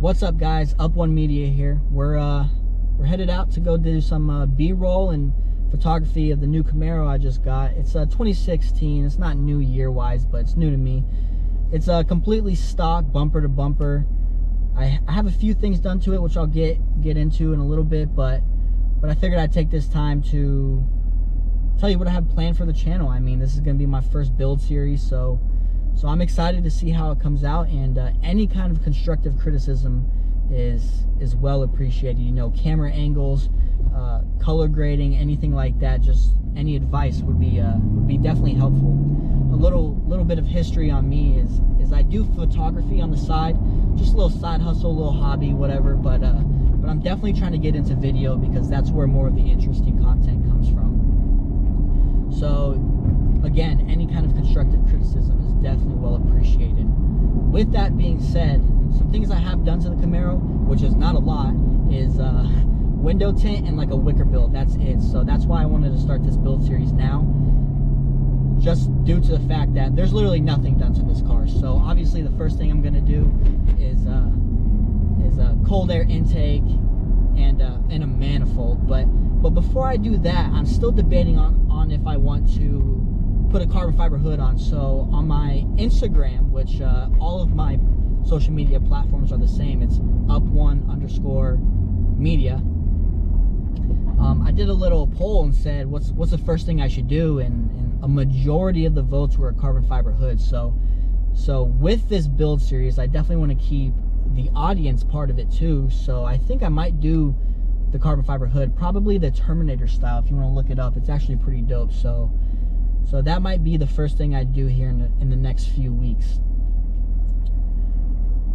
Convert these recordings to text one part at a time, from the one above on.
What's up, guys? Up One Media here. We're headed out to go do some B-roll and photography of the new Camaro I just got. It's 2016. It's not new year-wise, but it's new to me. It's completely stock, bumper to bumper. I have a few things done to it, which I'll get into in a little bit, but I figured I'd take this time to tell you what I have planned for the channel. I mean, this is going to be my first build series, so I'm excited to see how it comes out, and any kind of constructive criticism is well appreciated. You know, camera angles, color grading, anything like that. Just any advice would be definitely helpful. A little bit of history on me is I do photography on the side, just a little side hustle, a little hobby, whatever. But I'm definitely trying to get into video because that's where more of the interesting content comes from. So again, any kind of constructive criticism is definitely well appreciated. With that being said, some things I have done to the Camaro, which is not a lot, is window tint and like a wicker build. That's it. So that's why I wanted to start this build series now, just due to the fact that there's literally nothing done to this car. So obviously the first thing I'm going to do is a cold air intake and a manifold. But before I do that, I'm still debating on if I want to put a carbon fiber hood on. So on my Instagram, which all of my social media platforms are the same, it's up1_media. I did a little poll and said what's the first thing I should do, and a majority of the votes were a carbon fiber hood. So with this build series, I definitely want to keep the audience part of it too. So I think I might do the carbon fiber hood, probably the Terminator style. If you want to look it up, it's actually pretty dope. So that might be the first thing I do here in the next few weeks.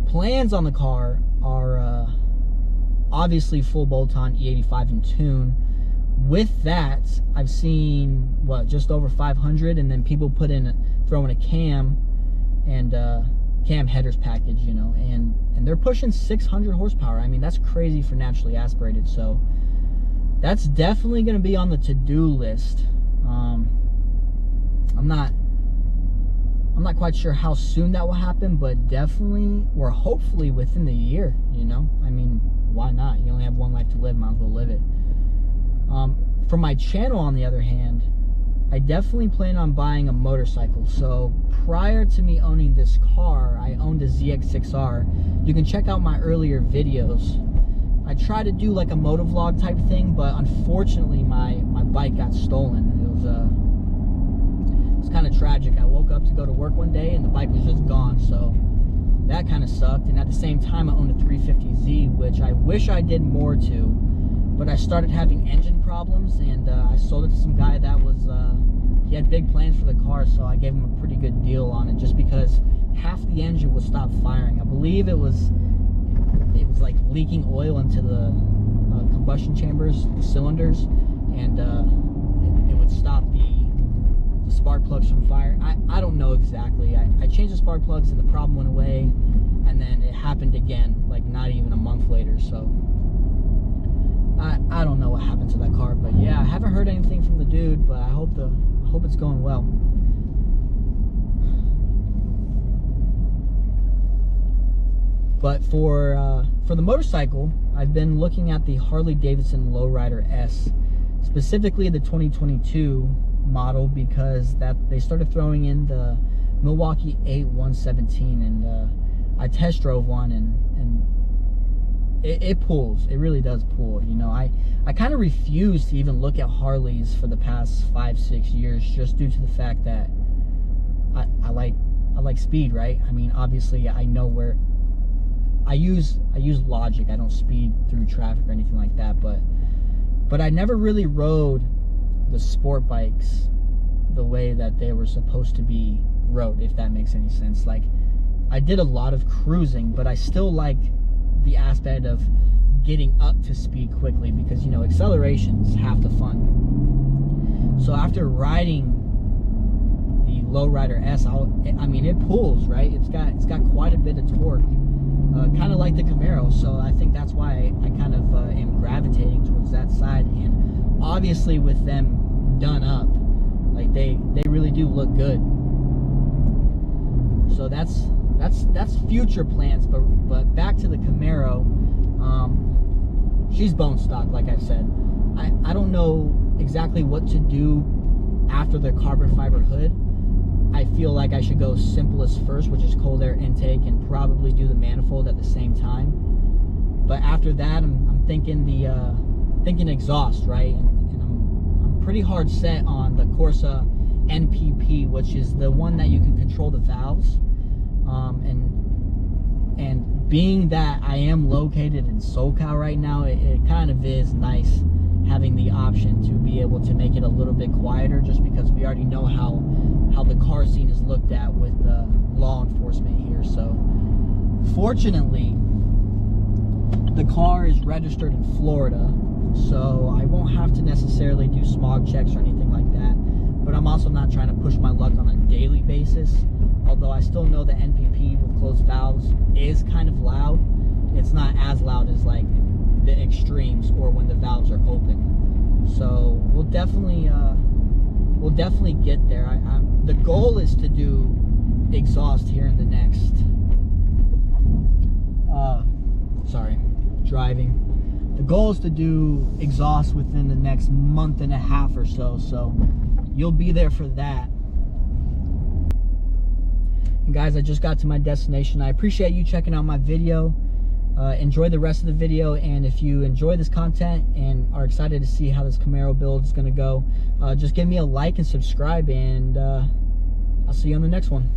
Plans on the car are obviously full bolt-on E85 in tune. With that, I've seen just over 500, and then people throw in a cam and cam headers package, you know, and they're pushing 600 horsepower. I mean, that's crazy for naturally aspirated. So that's definitely going to be on the to-do list. I'm not quite sure how soon that will happen, but definitely or hopefully within the year, you know. I mean, why not? You only have one life to live, might as well live it. For my channel, on the other hand, I definitely plan on buying a motorcycle. So prior to me owning this car, I owned a ZX6R. You can check out my earlier videos. I tried to do like a motovlog type thing, but unfortunately my bike got stolen. It was kind of tragic. I woke up to go to work one day and the bike was just gone, so that kind of sucked. And at the same time, I owned a 350Z, which I wish I did more to, but I started having engine problems, and I sold it to some guy that was he had big plans for the car, so I gave him a pretty good deal on it, just because half the engine would stop firing. I believe it was like leaking oil into the combustion chambers, the cylinders, and it would stop the spark plugs from fire. I don't know exactly. I changed the spark plugs and the problem went away, and then it happened again, like not even a month later. So I don't know what happened to that car, but yeah, I haven't heard anything from the dude, but I hope it's going well. But for the motorcycle, I've been looking at the Harley-Davidson Lowrider S, specifically the 2022 model, because they started throwing in the Milwaukee 8-117, and I test drove one, and it pulls. It really does pull. You know, I kind of refuse to even look at Harleys for the past 5-6 years, just due to the fact that I like speed, right? I mean, obviously I know where I use logic. I don't speed through traffic or anything like that, but I never really rode the sport bikes the way that they were supposed to be rode, if that makes any sense. Like, I did a lot of cruising, but I still like the aspect of getting up to speed quickly, because, you know, acceleration's half the fun. So after riding the Lowrider S, I mean, it pulls, right? It's got quite a bit of torque, kind of like the Camaro. So I think that's why I kind of am gravitating towards that side. And obviously with them done up, like they really do look good. So that's that's future plans. But back to the Camaro. She's bone stock, like I said. I don't know exactly what to do after the carbon fiber hood. I feel like I should go simplest first, which is cold air intake, and probably do the manifold at the same time. But after that, I'm thinking thinking exhaust, right? And I'm pretty hard set on the Corsa NPP, which is the one that you can control the valves. And being that I am located in SoCal right now, it kind of is nice having the option to be able to make it a little bit quieter, just because we already know how the car scene is looked at with law enforcement here. So fortunately, the car is registered in Florida, so I won't have to necessarily do smog checks or anything like that. But I'm also not trying to push my luck on a daily basis, although I still know the NPP with closed valves is kind of loud. It's not as loud as like the extremes or when the valves are open. So we'll definitely get there. The goal is to do exhaust here in the next the goal is to do exhaust within the next month and a half or so, so you'll be there for that. And guys, I just got to my destination. I appreciate you checking out my video. Enjoy the rest of the video, and if you enjoy this content and are excited to see how this Camaro build is going to go, just give me a like and subscribe, and I'll see you on the next one.